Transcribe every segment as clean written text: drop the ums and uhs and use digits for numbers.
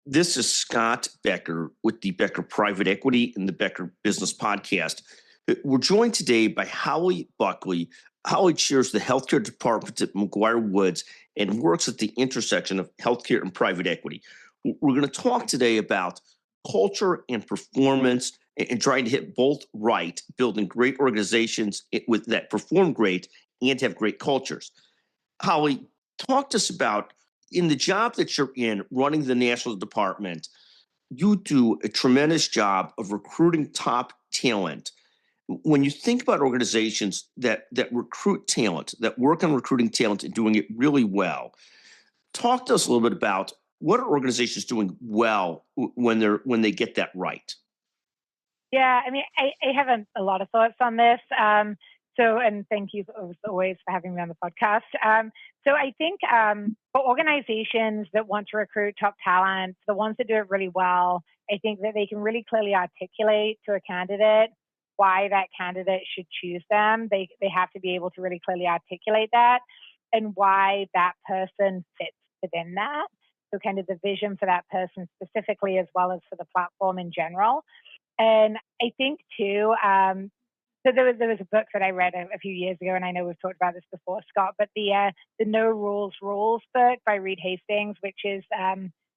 This is Scott Becker with the Becker Private Equity and the Becker Business Podcast. We're joined today by Holly Buckley. Holly chairs the healthcare department at McGuireWoods and works at the intersection of healthcare and private equity. We're going to talk today about culture and performance and trying to hit both right, building great organizations with that perform great and have great cultures. Holly, talk to us about in the job that you're in, running the national department. You do a tremendous job of recruiting top talent. When you think about organizations that recruit talent, that work on recruiting talent and doing it really well, talk to us a little bit about what are organizations doing well when they get that right. Yeah, I mean, I have a lot of thoughts on this. And thank you as always for having me on the podcast. So I think for organizations that want to recruit top talent, the ones that do it really well, I think that they can really clearly articulate to a candidate why that candidate should choose them. They have to be able to really clearly articulate that and why that person fits within that. So kind of the vision for that person specifically, as well as for the platform in general. And I think too, so there was a book that I read a few years ago, and I know we've talked about this before, Scott, but the No Rules Rules book by Reed Hastings, which is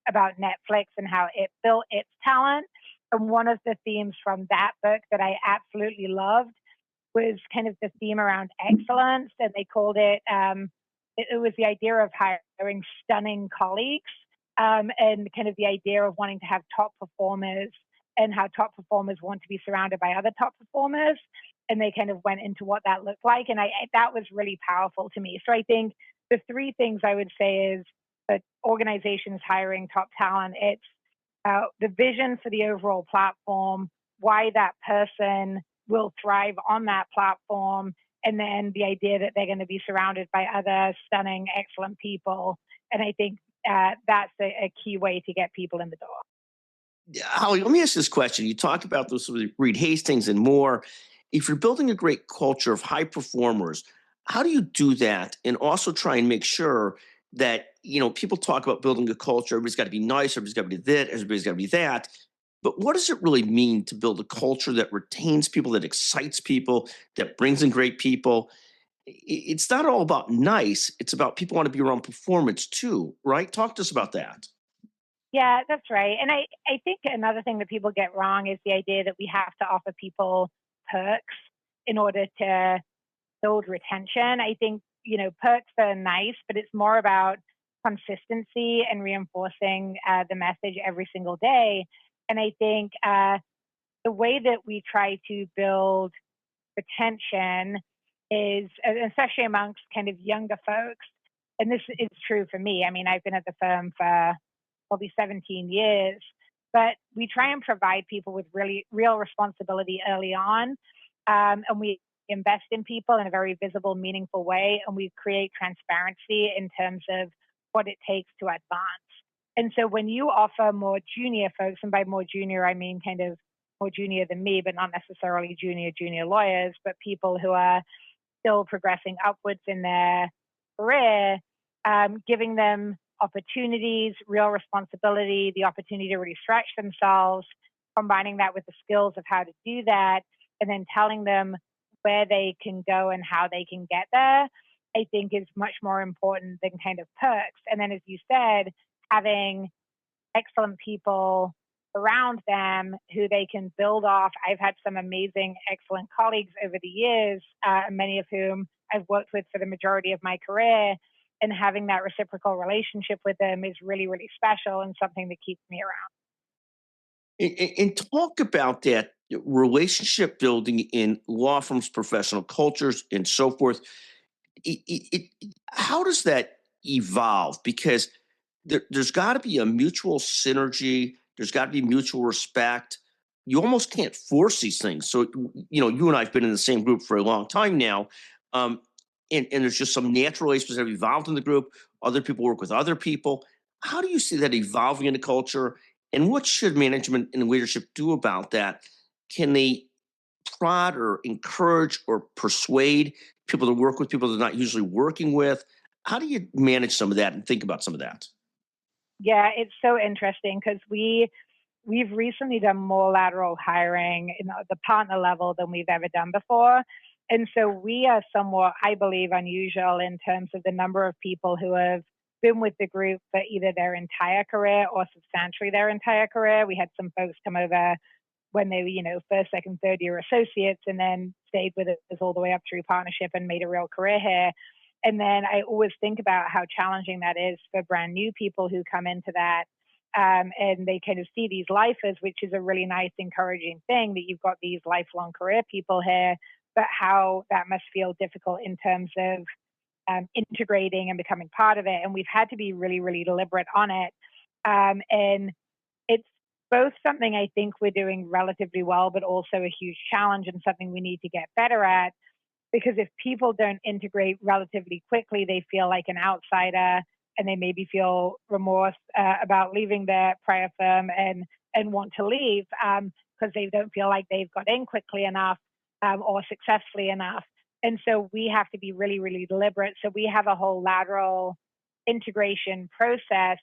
about Netflix and how it built its talent. And one of the themes from that book that I absolutely loved was kind of the theme around excellence, and they called it, it was the idea of hiring stunning colleagues, and kind of the idea of wanting to have top performers and how top performers want to be surrounded by other top performers. And they kind of went into what that looked like. And that was really powerful to me. So I think the three things I would say is that organizations hiring top talent, it's the vision for the overall platform, why that person will thrive on that platform, and then the idea that they're going to be surrounded by other stunning, excellent people. And I think that's a key way to get people in the door. Holly, let me ask this question. You talked about this with Reed Hastings and more. If you're building a great culture of high performers, how do you do that and also try and make sure that, people talk about building a culture, everybody's got to be nice, everybody's got to be this, everybody's got to be that. But what does it really mean to build a culture that retains people, that excites people, that brings in great people? It's not all about nice. It's about people want to be around performance too, right? Talk to us about that. Yeah, that's right. And I think another thing that people get wrong is the idea that we have to offer people perks in order to build retention. I think, perks are nice, but it's more about consistency and reinforcing the message every single day. And I think the way that we try to build retention is, especially amongst kind of younger folks, and this is true for me. I mean, I've been at the firm for probably 17 years, but we try and provide people with really real responsibility early on. And we invest in people in a very visible, meaningful way. And we create transparency in terms of what it takes to advance. And so when you offer more junior folks, and by more junior, I mean kind of more junior than me, but not necessarily junior lawyers, but people who are still progressing upwards in their career, giving them opportunities, real responsibility, the opportunity to really stretch themselves, combining that with the skills of how to do that, and then telling them where they can go and how they can get there, I think is much more important than kind of perks. And then, as you said, having excellent people around them who they can build off. I've had some amazing, excellent colleagues over the years, many of whom I've worked with for the majority of my career. And having that reciprocal relationship with them is really, really special and something that keeps me around. And talk about that relationship building in law firms, professional cultures, and so forth. How does that evolve? Because there's got to be a mutual synergy. There's got to be mutual respect. You almost can't force these things. So, you and I have been in the same group for a long time now. And there's just some natural relationships that have evolved in the group. Other people work with other people. How do you see that evolving in the culture? And what should management and leadership do about that? Can they prod or encourage or persuade people to work with people they're not usually working with? How do you manage some of that and think about some of that? Yeah, it's so interesting because we've recently done more lateral hiring in the partner level than we've ever done before. And so we are somewhat, I believe, unusual in terms of the number of people who have been with the group for either their entire career or substantially their entire career. We had some folks come over when they were, first, second, third year associates and then stayed with us all the way up through partnership and made a real career here. And then I always think about how challenging that is for brand new people who come into that. And they kind of see these lifers, which is a really nice, encouraging thing that you've got these lifelong career people here, but how that must feel difficult in terms of integrating and becoming part of it. And we've had to be really, really deliberate on it. And it's both something I think we're doing relatively well, but also a huge challenge and something we need to get better at. Because if people don't integrate relatively quickly, they feel like an outsider and they maybe feel remorse about leaving their prior firm and want to leave because they don't feel like they've got in quickly enough or successfully enough. And so we have to be really, really deliberate. So we have a whole lateral integration process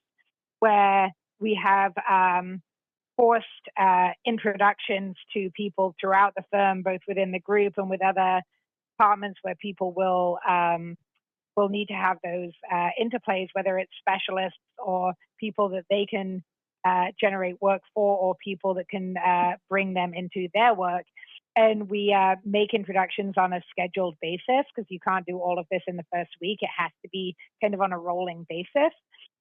where we have forced introductions to people throughout the firm, both within the group and with other departments where people will need to have those interplays, whether it's specialists or people that they can generate work for or people that can bring them into their work. And we make introductions on a scheduled basis because you can't do all of this in the first week. It has to be kind of on a rolling basis.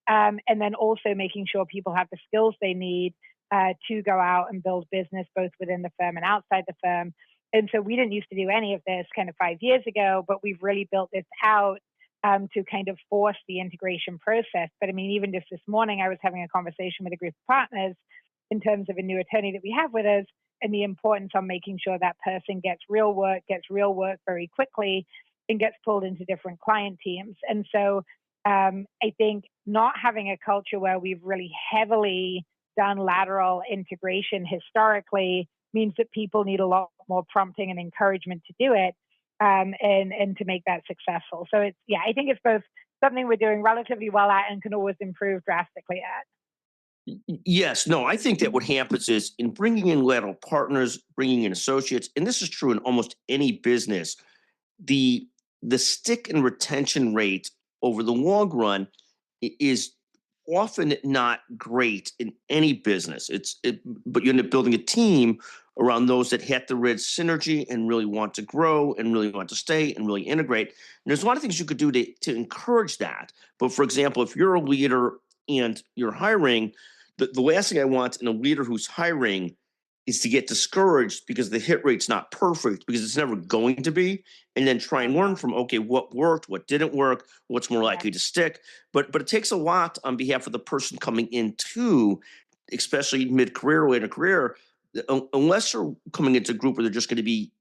And then also making sure people have the skills they need to go out and build business both within the firm and outside the firm. And so we didn't used to do any of this kind of 5 years ago, but we've really built this out to kind of force the integration process. But I mean, even just this morning, I was having a conversation with a group of partners in terms of a new attorney that we have with us and the importance on making sure that person gets real work very quickly and gets pulled into different client teams. And so I think not having a culture where we've really heavily done lateral integration historically means that people need a lot more prompting and encouragement to do it and to make that successful. So I think it's both something we're doing relatively well at and can always improve drastically at. Yes, no, I think that what happens is in bringing in lateral partners, bringing in associates, and this is true in almost any business, the the stick and retention rate over the long run is often not great in any business. But you end up building a team around those that hit the red synergy and really want to grow and really want to stay and really integrate. And there's a lot of things you could do to encourage that. But for example, if you're a leader and you're hiring, the last thing I want in a leader who's hiring is to get discouraged because the hit rate's not perfect because it's never going to be, and then try and learn from, okay, what worked, what didn't work, what's more likely to stick. But it takes a lot on behalf of the person coming into, especially mid-career or later career, unless you're coming into a group where they're just going to be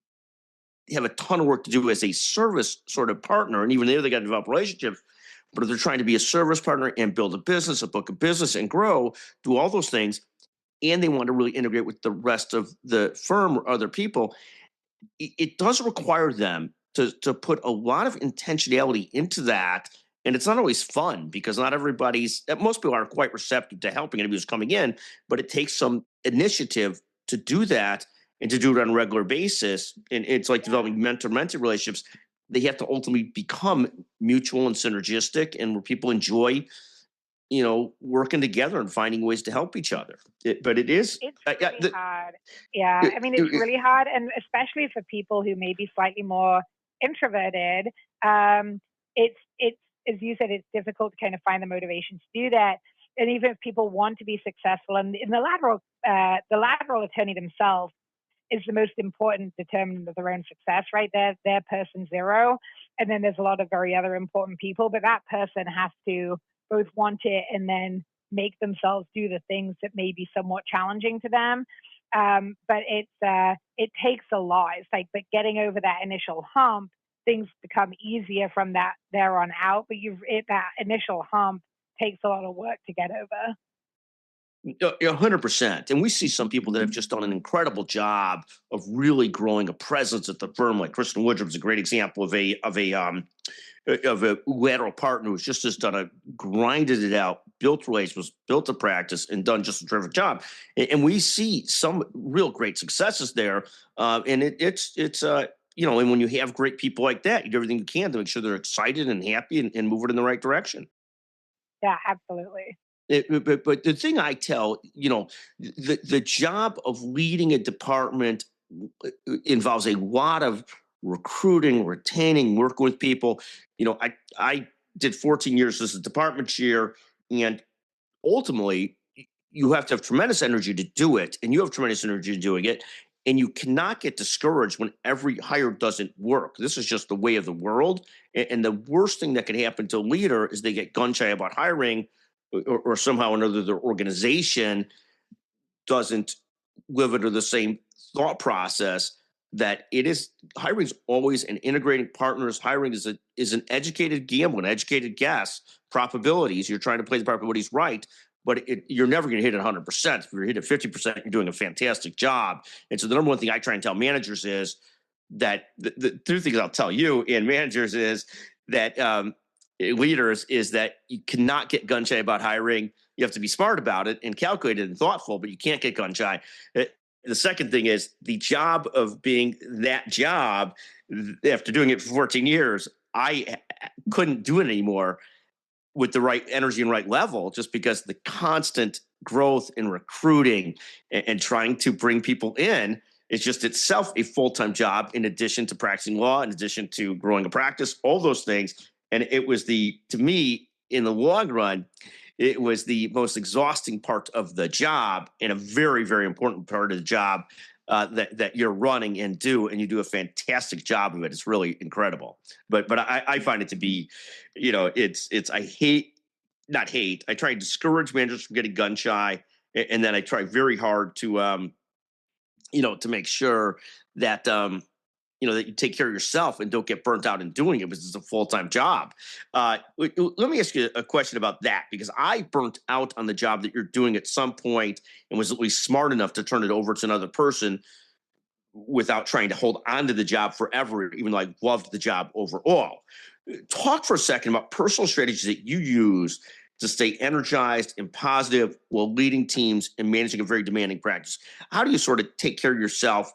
have a ton of work to do as a service sort of partner, and even there they got to develop relationships. But if they're trying to be a service partner and build a business, a book of business, and grow, do all those things, and they want to really integrate with the rest of the firm or other people, it does require them to put a lot of intentionality into that. And it's not always fun because not most people aren't quite receptive to helping anybody who's coming in, but it takes some initiative to do that and to do it on a regular basis. And it's like developing mentor-mentee relationships. They have to ultimately become mutual and synergistic and where people enjoy working together and finding ways to help each other. But it is It's really hard. Yeah, I mean, it's really hard, and especially for people who may be slightly more introverted. It's as you said, it's difficult to kind of find the motivation to do that. And even if people want to be successful, and in the lateral attorney themselves is the most important determinant of their own success, right? They're person zero, and then there's a lot of very other important people, but that person has to both want it and then make themselves do the things that may be somewhat challenging to them. But it takes a lot. It's like, but getting over that initial hump, things become easier from that there on out. But that initial hump takes a lot of work to get over. 100%. And we see some people that have just done an incredible job of really growing a presence at the firm. Like Kristen Woodrup's a great example of a lateral partner who's just has done a grinded it out, built relationships, built a practice, and done just a terrific job. And we see some real great successes there. And and when you have great people like that, you do everything you can to make sure they're excited and happy and moving in the right direction. Yeah, absolutely. But the thing I tell, the job of leading a department involves a lot of recruiting, retaining, working with people. I did 14 years as a department chair, and ultimately, you have to have tremendous energy to do it, and you have tremendous energy doing it. And you cannot get discouraged when every hire doesn't work. This is just the way of the world. And the worst thing that can happen to a leader is they get gun shy about hiring, or somehow or another their organization doesn't live under the same thought process that it is. Hiring is always an integrating partners. Hiring is an educated gamble, an educated guess. Probabilities. You're trying to play the probabilities right, but you're never going to hit it 100%. If you're hit at 50%, you're doing a fantastic job. And so the number one thing I try and tell managers is that the two things I'll tell you and managers is that leaders is that you cannot get gun shy about hiring. You have to be smart about it and calculated and thoughtful, but you can't get gun shy. The second thing is the job of being that job. After doing it for 14 years, I couldn't do it anymore with the right energy and right level, just because the constant growth in recruiting and trying to bring people in is just itself a full-time job in addition to practicing law, in addition to growing a practice, all those things. And it was to me, in the long run, it was the most exhausting part of the job and a very, very important part of the job that you're running and you do a fantastic job of it. It's really incredible. But I find it to be, it's I hate not hate. I try to discourage managers from getting gun shy, and then I try very hard to make sure that that you take care of yourself and don't get burnt out in doing it because it's a full-time job. Let me ask you a question about that, because I burnt out on the job that you're doing at some point and was at least smart enough to turn it over to another person without trying to hold on to the job forever, even though I loved the job overall. Talk for a second about personal strategies that you use to stay energized and positive while leading teams and managing a very demanding practice. How do you sort of take care of yourself,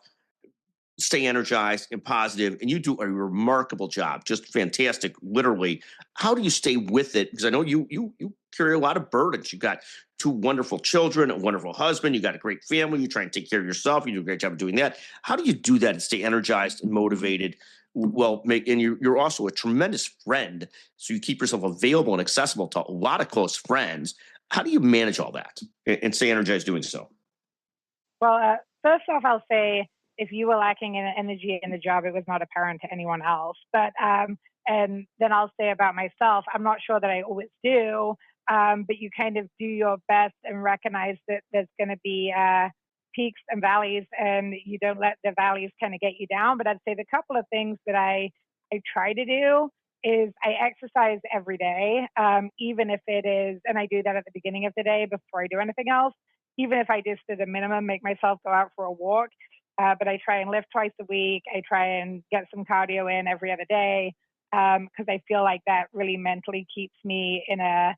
stay energized and positive, and you do a remarkable job, just fantastic, literally. How do you stay with it? Because I know you carry a lot of burdens. You've got two wonderful children, a wonderful husband, you got a great family, you try and take care of yourself, you do a great job of doing that. How do you do that and stay energized and motivated? Well, and you're also a tremendous friend, so you keep yourself available and accessible to a lot of close friends. How do you manage all that and stay energized doing so? Well, first off, I'll say if you were lacking in energy in the job, it was not apparent to anyone else. And then I'll say about myself, I'm not sure that I always do, but you kind of do your best and recognize that there's going to be peaks and valleys, and you don't let the valleys kind of get you down. But I'd say the couple of things that I try to do is I exercise every day, even if it is, and I do that at the beginning of the day before I do anything else, even if I just at a minimum make myself go out for a walk. But I try and lift twice a week. I try and get some cardio in every other day, because I feel like that really mentally keeps me in a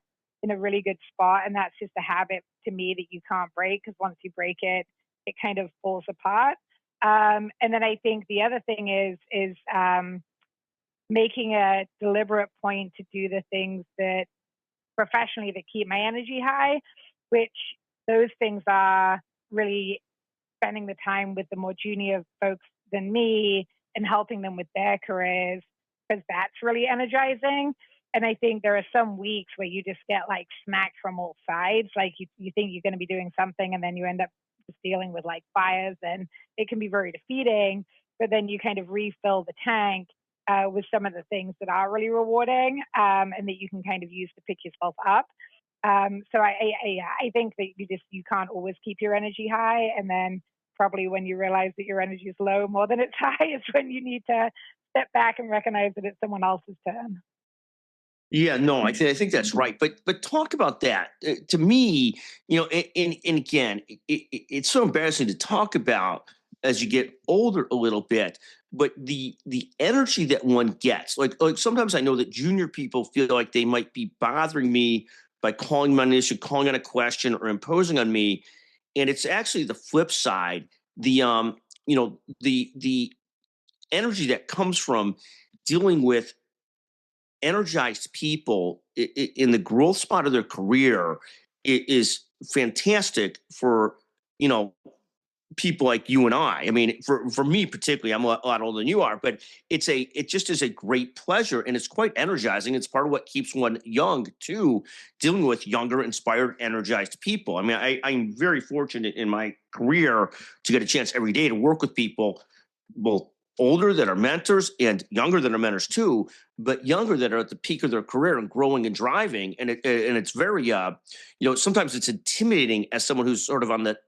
really good spot. And that's just a habit to me that you can't break, because once you break it, it kind of falls apart. And then I think the other thing is making a deliberate point to do the things that professionally that keep my energy high, which those things are really spending the time with the more junior folks than me and helping them with their careers, because that's really energizing. And I think there are some weeks where you just get like smacked from all sides. Like you think you're going to be doing something and then you end up just dealing with like fires, and it can be very defeating. But then you kind of refill the tank with some of the things that are really rewarding, and that you can kind of use to pick yourself up. So I think that you can't always keep your energy high, and then probably when you realize that your energy is low more than it's high is when you need to step back and recognize that it's someone else's turn. Yeah, no, I think that's right. But talk about that. To me, and again, it's so embarrassing to talk about as you get older a little bit. But the energy that one gets, like sometimes I know that junior people feel like they might be bothering me by calling on an issue, calling on a question, or imposing on me, and it's actually the flip side. The energy that comes from dealing with energized people in the growth spot of their career is fantastic for you know people like you and I. I mean, for me particularly, I'm a lot older than you are, but it just is a great pleasure and it's quite energizing. It's part of what keeps one young too, dealing with younger, inspired, energized people. I mean, I'm very fortunate in my career to get a chance every day to work with people, both older that are mentors and younger that are mentors too, but younger that are at the peak of their career and growing and driving. And it's very sometimes it's intimidating as someone who's sort of on the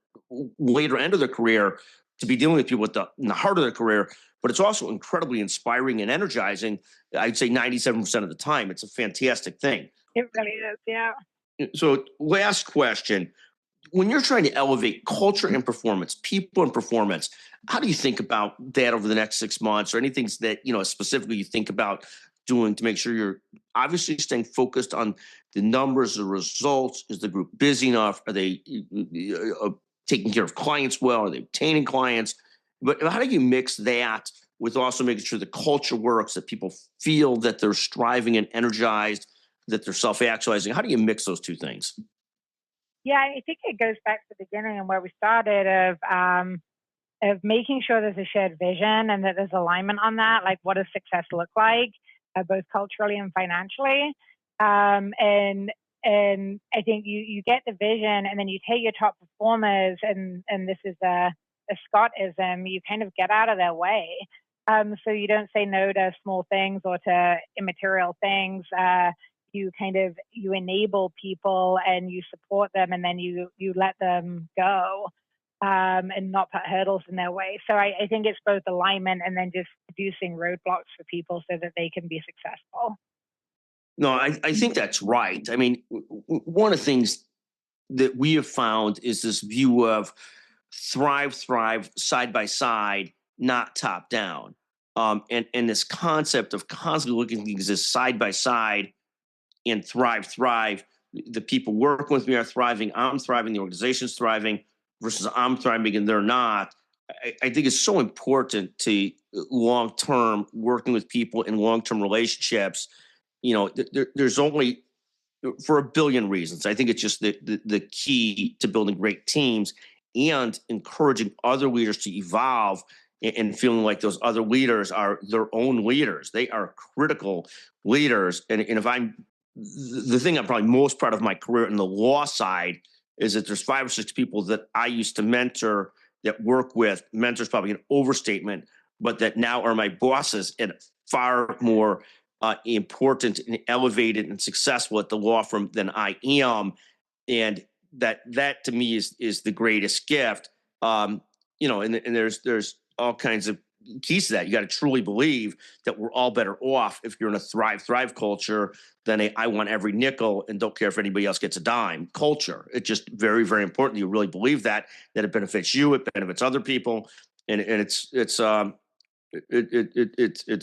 later end of their career to be dealing with people in the heart of their career, but it's also incredibly inspiring and energizing. I'd say 97% of the time, it's a fantastic thing. It really is, yeah. So, last question. When you're trying to elevate culture and performance, people and performance, how do you think about that over the next 6 months or anything that, specifically you think about doing to make sure you're obviously staying focused on the numbers, the results? Is the group busy enough? Are they taking care of clients well? Are they obtaining clients? But how do you mix that with also making sure the culture works, that people feel that they're striving and energized, that they're self-actualizing? How do you mix those two things? Yeah, I think it goes back to the beginning and where we started of making sure there's a shared vision and that there's alignment on that. Like, what does success look like, both culturally and financially? And I think you get the vision, and then you take your top performers, and this is a Scottism. You kind of get out of their way, so you don't say no to small things or to immaterial things. You enable people and you support them, and then you let them go, and not put hurdles in their way. So I think it's both alignment and then just reducing roadblocks for people so that they can be successful. No, I think that's right. I mean, one of the things that we have found is this view of thrive side by side, not top down. And this concept of constantly looking at things as side by side and thrive. The people working with me are thriving. I'm thriving. The organization's thriving versus I'm thriving and they're not. I think it's so important to long term working with people in long term relationships. There's only for a billion reasons. I think it's just the key to building great teams and encouraging other leaders to evolve and feeling like those other leaders are their own leaders. They are critical leaders. And if I'm the thing I'm probably most proud of my career in the law side is that there's 5 or 6 people that I used to mentor that work with. Mentor's probably an overstatement, but that now are my bosses and far more important and elevated and successful at the law firm than I am. And that to me is the greatest gift. And there's all kinds of keys to that. You got to truly believe that we're all better off if you're in a thrive culture than I want every nickel and don't care if anybody else gets a dime culture. It's just very, very important. You really believe that it benefits you, it benefits other people. And it's a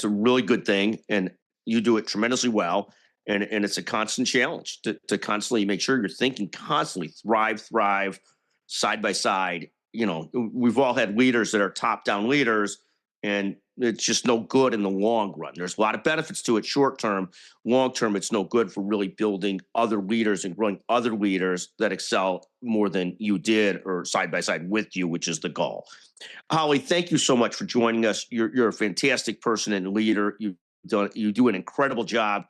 really good thing. And you do it tremendously well. And it's a constant challenge to constantly make sure you're thinking constantly thrive side by side. We've all had leaders that are top down leaders, and it's just no good in the long run. There's a lot of benefits to it short term. Long term, it's no good for really building other leaders and growing other leaders that excel more than you did or side by side with you, which is the goal. Holly, thank you so much for joining us. You're a fantastic person and leader. You do an incredible job,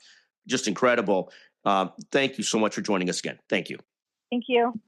just incredible. Thank you so much for joining us again. Thank you. Thank you.